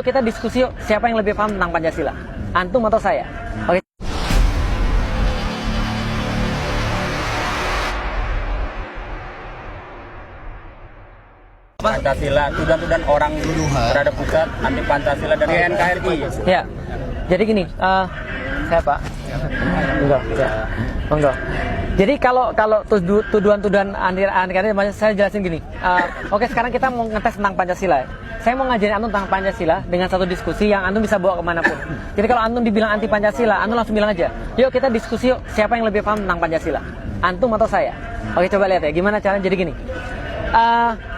Yuk kita diskusi yuk, siapa yang lebih paham tentang Pancasila? Antum atau saya? Oke. Pancasila, tuduhan orang terhadap pusat anti Pancasila dari NKRI. Ya, jadi gini, saya Pak. Enggak, ya. Enggak. Jadi kalau tuduhan-tuduhan anti saya jelasin gini. Oke, sekarang kita mau ngetes tentang Pancasila. Saya mau ngajarin antum tentang Pancasila dengan satu diskusi yang antum bisa bawa kemanapun. Jadi kalau antum dibilang anti Pancasila, antum langsung bilang aja, yuk kita diskusi yuk, siapa yang lebih paham tentang Pancasila? Antum atau saya? Oke, coba lihat ya, gimana caranya. Jadi gini,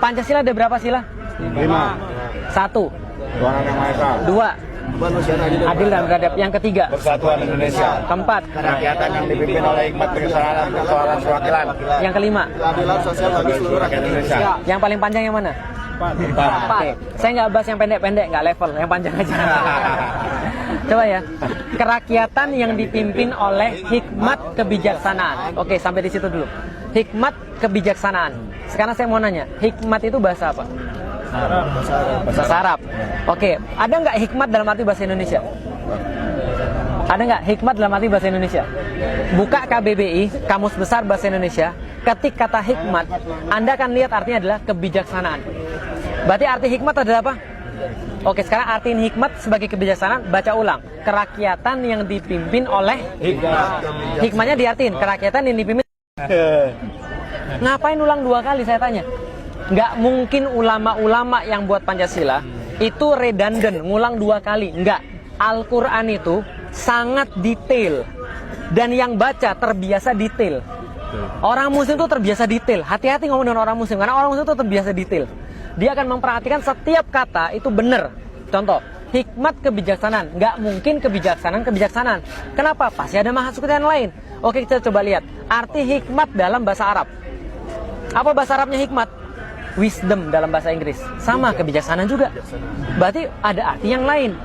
Pancasila ada berapa sila? 5. 1. Tuhan Yang Maha Esa. 2. Adil dan beradab. Yang ketiga, Persatuan Indonesia. 4. Kerakyatan yang dipimpin oleh hikmat kebesaran persoalan perwakilan. Yang kelima, Keadilan sosial bagi seluruh rakyat Indonesia. yang paling panjang yang mana? 4. Oke, saya nggak bahas yang pendek-pendek, nggak level, yang panjang aja. Coba ya, kerakyatan yang dipimpin oleh hikmat kebijaksanaan. Oke, sampai di situ dulu. Hikmat kebijaksanaan. Sekarang saya mau nanya, hikmat itu bahasa apa? Bahasa Arab. Oke, ada nggak hikmat dalam arti bahasa Indonesia? Ada nggak hikmat dalam arti bahasa Indonesia? Buka KBBI, Kamus Besar Bahasa Indonesia, ketik kata hikmat, Anda akan lihat artinya adalah kebijaksanaan. Berarti arti hikmat adalah apa? Oke, sekarang artiin hikmat sebagai kebijaksanaan, baca ulang. Kerakyatan yang dipimpin oleh hikmat. Hikmatnya diartiin, kerakyatan yang dipimpin. Ngapain ulang 2 kali, saya tanya? Nggak mungkin ulama-ulama yang buat Pancasila itu redundant, ngulang 2 kali. Nggak. Al-Quran itu sangat detail. Dan yang baca terbiasa detail. Orang muslim itu terbiasa detail. Hati-hati ngomong dengan orang muslim, karena orang muslim itu terbiasa detail. Dia akan memperhatikan setiap kata itu benar. Contoh, hikmat kebijaksanaan. Nggak mungkin kebijaksanaan. Kenapa? Pasti ada maksud yang lain. Oke, kita coba lihat. Arti hikmat dalam bahasa Arab. Apa bahasa Arabnya hikmat? Wisdom dalam bahasa Inggris. Sama, kebijaksanaan juga. Berarti ada arti yang lain.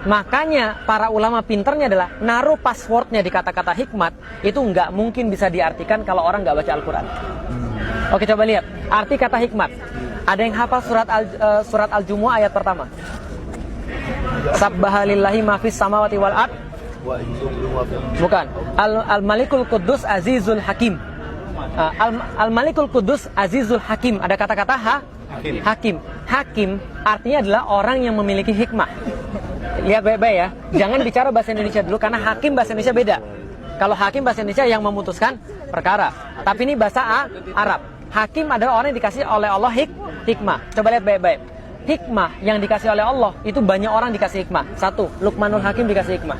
Makanya para ulama pinternya adalah naruh passwordnya di kata-kata hikmat. Itu nggak mungkin bisa diartikan kalau orang nggak baca Al-Quran. Oke, coba lihat. Arti kata hikmat. Ada yang hafal surat Al-Jumu'ah ayat pertama? Sabbahalillahi mafis samawati wal ard. Bukan. Al-Malikul Quddus Azizul Hakim. Al-Malikul Quddus Azizul Hakim. Ada kata-kata Hakim. Hakim artinya adalah orang yang memiliki hikmah. Lihat baik-baik ya. Jangan bicara bahasa Indonesia dulu, karena hakim bahasa Indonesia beda. Kalau hakim bahasa Indonesia yang memutuskan perkara. Tapi ini bahasa Arab. Hakim adalah orang yang dikasih oleh Allah hikmah. Coba lihat baik-baik. Hikmah yang dikasih oleh Allah itu banyak orang dikasih hikmah. 1. Luqmanul Hakim dikasih hikmah.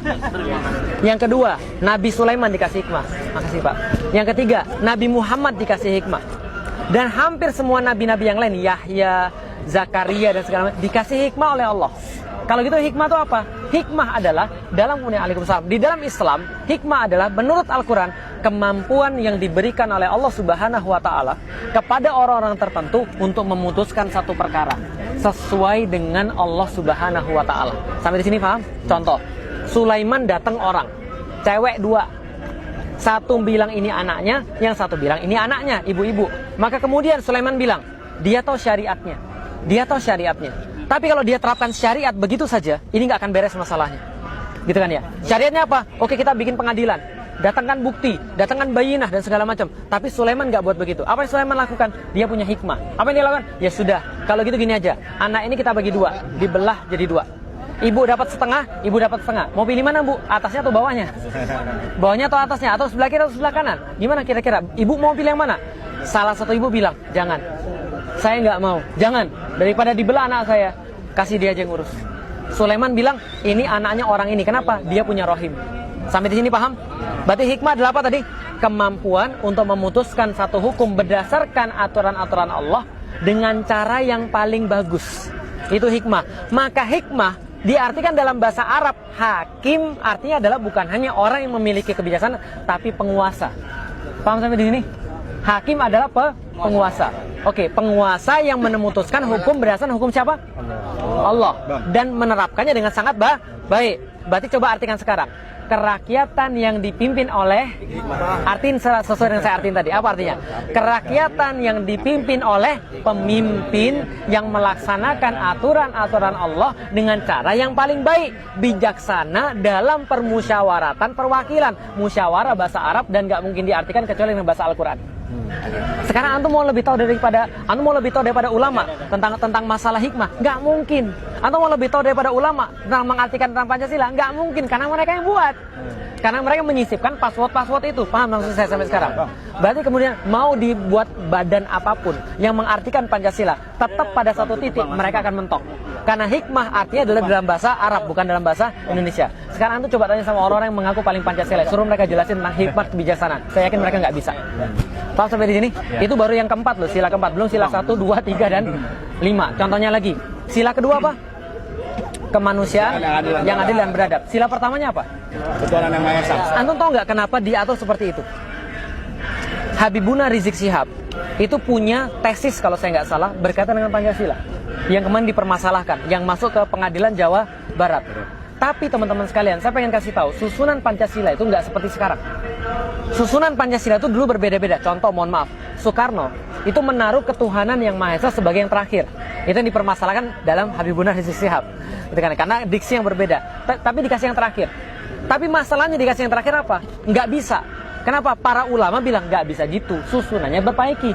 Yang kedua, Nabi Sulaiman dikasih hikmah. Makasih Pak. Yang ketiga, Nabi Muhammad dikasih hikmah. Dan hampir semua nabi-nabi yang lain, Yahya, Zakaria dan segala macam, dikasih hikmah oleh Allah. Kalau gitu hikmah itu apa? Hikmah adalah di dalam Islam, hikmah adalah menurut Al-Quran kemampuan yang diberikan oleh Allah Subhanahu wa Ta'ala kepada orang-orang tertentu untuk memutuskan satu perkara sesuai dengan Allah Subhanahu wa Ta'ala. Sampai di sini paham? Contoh, Sulaiman datang orang, cewek 2. Satu bilang ini anaknya, yang satu bilang ini anaknya, ibu-ibu. Maka kemudian Sulaiman bilang, dia tahu syariatnya. Tapi kalau dia terapkan syariat begitu saja, ini nggak akan beres masalahnya. Gitu kan ya? Syariatnya apa? Oke, kita bikin pengadilan. Datangkan bukti, datangkan bayinah dan segala macam. Tapi Sulaiman nggak buat begitu. Apa yang Sulaiman lakukan? Dia punya hikmah. Apa yang dia lakukan? Ya sudah, kalau gitu gini aja. Anak ini kita bagi 2, dibelah jadi 2. Ibu dapat setengah, ibu dapat setengah. Mau pilih mana, Bu? Atasnya atau bawahnya? Bawahnya atau atasnya? Atau sebelah kiri atau sebelah kanan? Gimana kira-kira? Ibu mau pilih yang mana? Salah satu ibu bilang, jangan. Saya nggak mau. Jangan. Daripada dibelah anak saya, kasih dia aja yang ngurus. Sulaiman bilang, ini anaknya orang ini. Kenapa? Dia punya rohim. Sampai di sini paham? Berarti hikmah adalah apa tadi? Kemampuan untuk memutuskan satu hukum berdasarkan aturan-aturan Allah dengan cara yang paling bagus. Itu hikmah. Maka hikmah diartikan dalam bahasa Arab, hakim artinya adalah bukan hanya orang yang memiliki kebijaksanaan, tapi penguasa. Paham sampai di sini? Hakim adalah penguasa. Oke, penguasa yang memutuskan hukum berdasarkan hukum siapa? Allah. Dan menerapkannya dengan sangat baik. Berarti coba artikan sekarang. kerakyatan yang dipimpin oleh, artiin sesuai dengan saya artiin tadi. Apa artinya? Kerakyatan yang dipimpin oleh pemimpin yang melaksanakan aturan-aturan Allah dengan cara yang paling baik, bijaksana dalam permusyawaratan perwakilan. Musyawarah bahasa Arab dan nggak mungkin diartikan kecuali dengan bahasa Al-Quran. Sekarang antum mau lebih tahu daripada ulama tentang masalah hikmah? Nggak mungkin. Antum mau lebih tahu daripada ulama tentang mengartikan tentang Pancasila? Nggak mungkin, karena mereka yang buat. Karena mereka menyisipkan password itu. Paham maksud saya sampai sekarang? Berarti kemudian mau dibuat badan apapun yang mengartikan Pancasila, tetap pada satu titik mereka akan mentok. Karena hikmah artinya adalah dalam bahasa Arab, bukan dalam bahasa Indonesia. Sekarang antum coba tanya sama orang-orang yang mengaku paling Pancasila, suruh mereka jelasin tentang hikmah kebijaksanaan. Saya yakin mereka nggak bisa. Paham sampai di sini? Itu baru yang keempat loh, sila keempat. Belum sila 1, 2, 3, dan 5. Contohnya lagi. Sila kedua apa? Kemanusiaan yang adil dan beradab. Sila pertamanya apa? Ketuhanan yang Maha Esa. Antum tahu nggak kenapa diatur seperti itu? Habibuna Rizik Syihab itu punya tesis kalau saya nggak salah berkaitan dengan Pancasila yang kemarin dipermasalahkan, yang masuk ke pengadilan Jawa Barat. Tapi teman-teman sekalian, saya pengen kasih tahu, susunan Pancasila itu nggak seperti sekarang. Susunan Pancasila itu dulu berbeda-beda. Contoh, mohon maaf, Soekarno itu menaruh ketuhanan yang Maha Esa sebagai yang terakhir. Itu yang dipermasalahkan dalam Habibuna Rizik Syihab. Itu karena diksi yang berbeda. Tapi dikasih yang terakhir. Tapi masalahnya dikasih yang terakhir apa? Nggak bisa. Kenapa? Para ulama bilang nggak bisa gitu. Susunannya diperbaiki.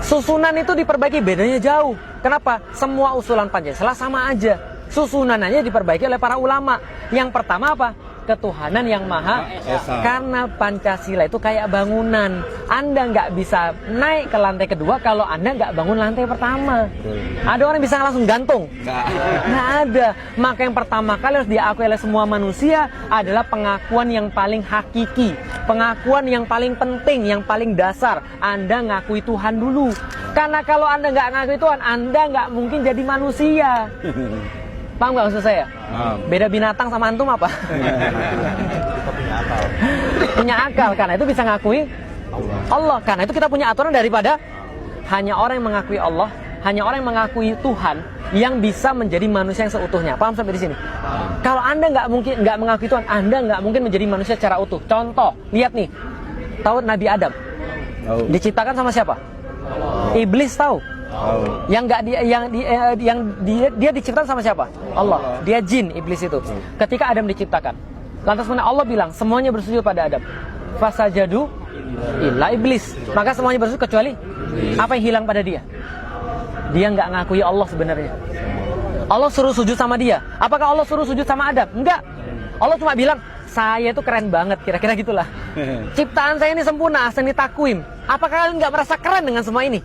Susunan itu diperbaiki, bedanya jauh. Kenapa? Semua usulan Pancasila sama aja. Susunannya diperbaiki oleh para ulama. Yang pertama apa? Ketuhanan yang Maha Esa. Karena Pancasila itu kayak bangunan. Anda nggak bisa naik ke lantai kedua kalau Anda nggak bangun lantai pertama. Ada orang bisa langsung gantung? Nggak ada. Maka yang pertama kali harus diakui oleh semua manusia adalah pengakuan yang paling hakiki, pengakuan yang paling penting, yang paling dasar. Anda ngakui Tuhan dulu. Karena kalau Anda nggak ngakui Tuhan, Anda nggak mungkin jadi manusia. Paham nggak maksud saya? Beda binatang sama antum apa? Punya akal. Karena itu bisa ngakui Allah. Karena itu kita punya aturan daripada hanya orang yang mengakui Allah, hanya orang yang mengakui Tuhan yang bisa menjadi manusia yang seutuhnya. Paham sampai di sini? Kalau Anda nggak mengakui Tuhan, Anda nggak mungkin menjadi manusia secara utuh. Contoh, lihat nih, tahu Nabi Adam diciptakan sama siapa? Iblis, tahu? Yang dia diciptakan sama siapa? Allah. Dia jin, iblis itu. Ketika Adam diciptakan, lantas mana Allah bilang semuanya bersujud pada Adam. Fasajadu illa iblis. Maka semuanya bersujud kecuali apa yang hilang pada dia? Dia nggak ngakui Allah sebenarnya. Allah suruh sujud sama dia. Apakah Allah suruh sujud sama Adam? Enggak. Allah cuma bilang, saya itu keren banget, kira-kira gitulah. Ciptaan saya ini sempurna, ahsani takwim. Apakah kalian nggak merasa keren dengan semua ini?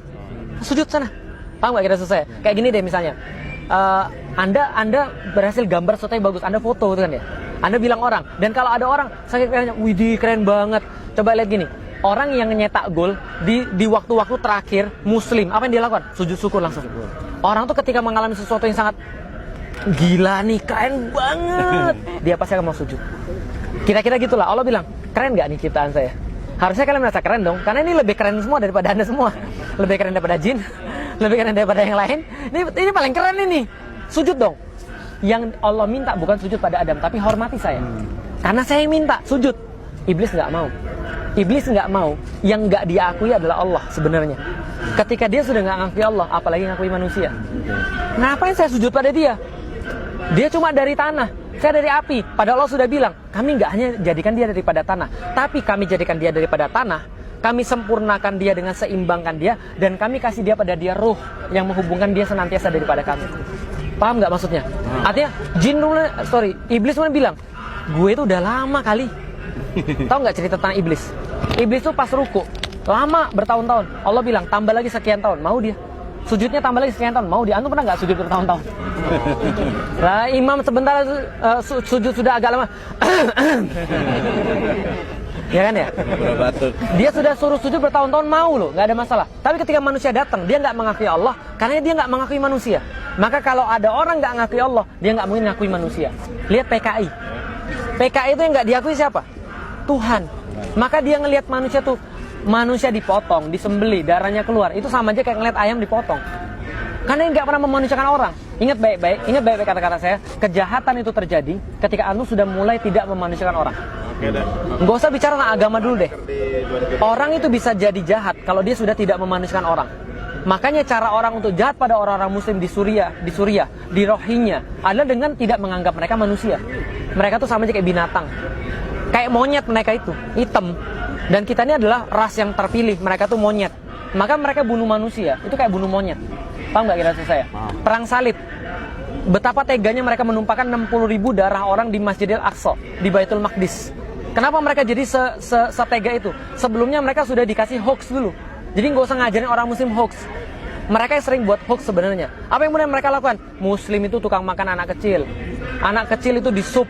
Sujud sana. Paham gak kira saya? Kayak gini deh misalnya, Anda berhasil gambar sesuatu yang bagus, Anda foto itu kan ya. Anda bilang orang, dan kalau ada orang sakit kerennya, widih keren banget. Coba lihat gini, orang yang nyetak gol di waktu-waktu terakhir Muslim, apa yang dia lakukan? Sujud syukur langsung. Orang tuh ketika mengalami sesuatu yang sangat gila nih, keren banget, dia pasti akan mau sujud. Kira-kira gitulah. Allah bilang, keren gak nih ciptaan saya? Harusnya kalian merasa keren dong, karena ini lebih keren semua daripada Anda semua. Lebih keren daripada jin, lebih keren daripada yang lain. Ini paling keren ini. Sujud dong. Yang Allah minta bukan sujud pada Adam, tapi hormati saya. Karena saya yang minta sujud. Iblis nggak mau. Iblis nggak mau. Yang nggak diakui adalah Allah sebenarnya. Ketika dia sudah nggak ngakui Allah, apalagi ngakui manusia. Ngapain saya sujud pada dia? Dia cuma dari tanah, saya dari api. Padahal Allah sudah bilang, kami nggak hanya jadikan dia daripada tanah, tapi kami jadikan dia daripada tanah. Kami sempurnakan dia dengan seimbangkan dia, dan kami kasih dia pada dia ruh yang menghubungkan dia senantiasa daripada kami. Paham nggak maksudnya? Artinya iblis pun bilang, gue itu udah lama kali. Tahu nggak cerita tentang iblis? Iblis itu pas ruku, lama bertahun-tahun. Allah bilang tambah lagi sekian tahun, mau dia. Sujudnya tambah lagi sekian tahun, mau dia. Antum pernah nggak sujud bertahun-tahun? Lah imam sebentar sujud sudah agak lama. Ya kan ya? Dia sudah suruh sujud bertahun-tahun, mau loh, nggak ada masalah. Tapi ketika manusia datang, dia nggak mengakui Allah, karena dia nggak mengakui manusia. Maka kalau ada orang nggak ngakui Allah, dia nggak mungkin ngakui manusia. Lihat PKI. PKI itu yang nggak diakui siapa? Tuhan. Maka dia ngelihat manusia tuh, manusia dipotong, disembeli, darahnya keluar. Itu sama aja kayak ngelihat ayam dipotong. Karena dia nggak pernah memanusiakan orang. Ingat baik-baik kata-kata saya. Kejahatan itu terjadi ketika antum sudah mulai tidak memanusiakan orang. Nggak usah bicara tentang agama dulu deh. Orang itu bisa jadi jahat kalau dia sudah tidak memanusiakan orang. Makanya cara orang untuk jahat pada orang-orang muslim di Suriah, di Rohingya adalah dengan tidak menganggap mereka manusia. Mereka tuh sama aja kayak binatang. Kayak monyet mereka itu, hitam. Dan kita ini adalah ras yang terpilih, mereka tuh monyet. Maka mereka bunuh manusia, itu kayak bunuh monyet. Paham nggak kira-kira saya? Perang salib. Betapa teganya mereka menumpahkan 60.000 darah orang di Masjidil Aqsa, di Baitul Maqdis. Kenapa mereka jadi setega itu? Sebelumnya mereka sudah dikasih hoax dulu. Jadi nggak usah ngajarin orang muslim hoax. Mereka yang sering buat hoax sebenarnya. Apa yang kemudian mereka lakukan? Muslim itu tukang makan anak kecil. Anak kecil itu disup.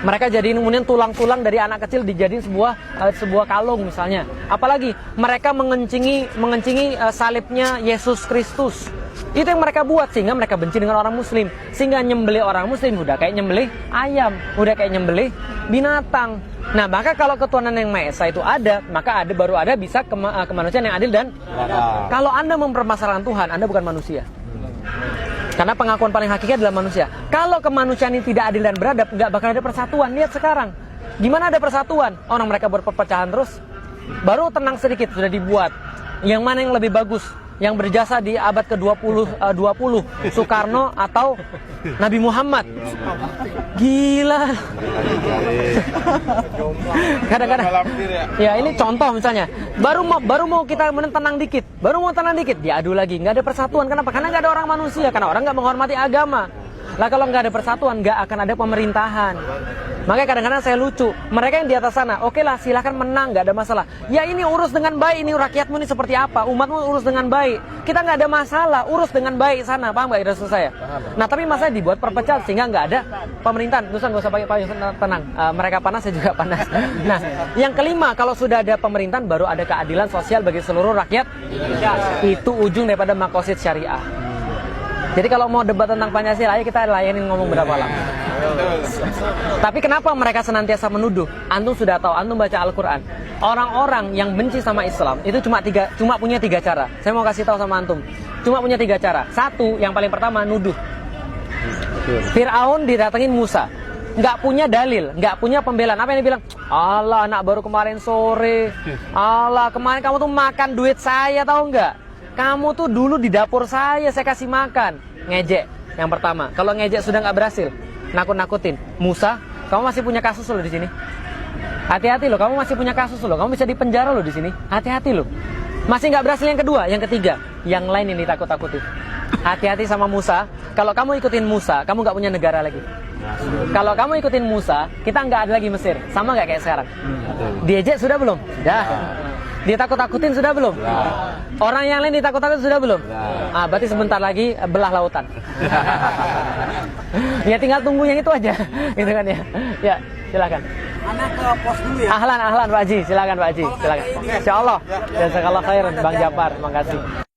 Mereka jadiin kemudian tulang-tulang dari anak kecil dijadiin sebuah kalung misalnya. Apalagi mereka mengencingi salibnya Yesus Kristus. Itu yang mereka buat sehingga mereka benci dengan orang muslim. Sehingga nyembelih orang muslim udah kayak nyembelih ayam, udah kayak nyembelih binatang. Nah, maka kalau ketuhanan yang Maha Esa itu ada, maka baru ada bisa kemanusiaan yang adil dan kalau Anda mempermasalahkan Tuhan, Anda bukan manusia. Karena pengakuan paling hakiki adalah manusia. Kalau kemanusiaan ini tidak adil dan beradab, nggak bakal ada persatuan. Lihat sekarang, gimana ada persatuan? Orang mereka berperpecahan terus. Baru tenang sedikit sudah dibuat. Yang mana yang lebih bagus? Yang berjasa di abad ke-20, Soekarno atau Nabi Muhammad. Gila. Kadang-kadang. Ya ini contoh misalnya. Baru mau kita tenang dikit. Diadu lagi. Nggak ada persatuan. Kenapa? Karena nggak ada orang manusia. Karena orang nggak menghormati agama. Lah kalau nggak ada persatuan, nggak akan ada pemerintahan. Makanya kadang-kadang saya lucu. Mereka yang di atas sana, oke lah silahkan menang, nggak ada masalah. Ya ini urus dengan baik, ini rakyatmu ini seperti apa, umatmu urus dengan baik. Kita nggak ada masalah, urus dengan baik sana, paham nggak Rasul saya? Nah tapi masalah dibuat perpecahan sehingga nggak ada pemerintahan. Terusan nggak usah pakai payung, tenang. Mereka panas, saya juga panas. Nah yang kelima, kalau sudah ada pemerintahan, baru ada keadilan sosial bagi seluruh rakyat. Itu ujung daripada maqasid syariah. Jadi kalau mau debat tentang Pancasila, ayo kita layanin ngomong berapa lama. Tapi kenapa mereka senantiasa menuduh? Antum sudah tahu, antum baca Al-Quran. Orang-orang yang benci sama Islam itu cuma punya 3 cara. Saya mau kasih tahu sama antum. Cuma punya 3 cara. Satu, yang paling pertama nuduh. Fir'aun didatengin Musa, nggak punya dalil, nggak punya pembelaan. Apa yang dia bilang? Allah, anak baru kemarin sore. Allah, kemarin kamu tuh makan duit saya, tahu nggak? Kamu tuh dulu di dapur saya kasih makan. Ngejek yang pertama. Kalau ngejek sudah nggak berhasil, nakut-nakutin. Musa, kamu masih punya kasus loh di sini. Hati-hati loh, kamu masih punya kasus loh. Kamu bisa dipenjara loh di sini. Hati-hati loh. Masih nggak berhasil yang kedua, yang ketiga, yang lain ini takut-takutin. Hati-hati sama Musa. Kalau kamu ikutin Musa, kamu nggak punya negara lagi. Kalau kamu ikutin Musa, kita nggak ada lagi Mesir. Sama nggak kayak sekarang? Diejek sudah belum? Sudah. Ditakut-takutin sudah belum? Orang yang lain ditakut-takutin sudah belum? Berarti sebentar lagi belah lautan. Ya tinggal tunggu yang itu aja, gitu kan ya. Ya, silakan. Anak ke pos dulu ya. Ahlan Pak Haji, silakan Pak Haji, silakan. Insyaallah. Jazakallah khairan Bang Japar, terima kasih.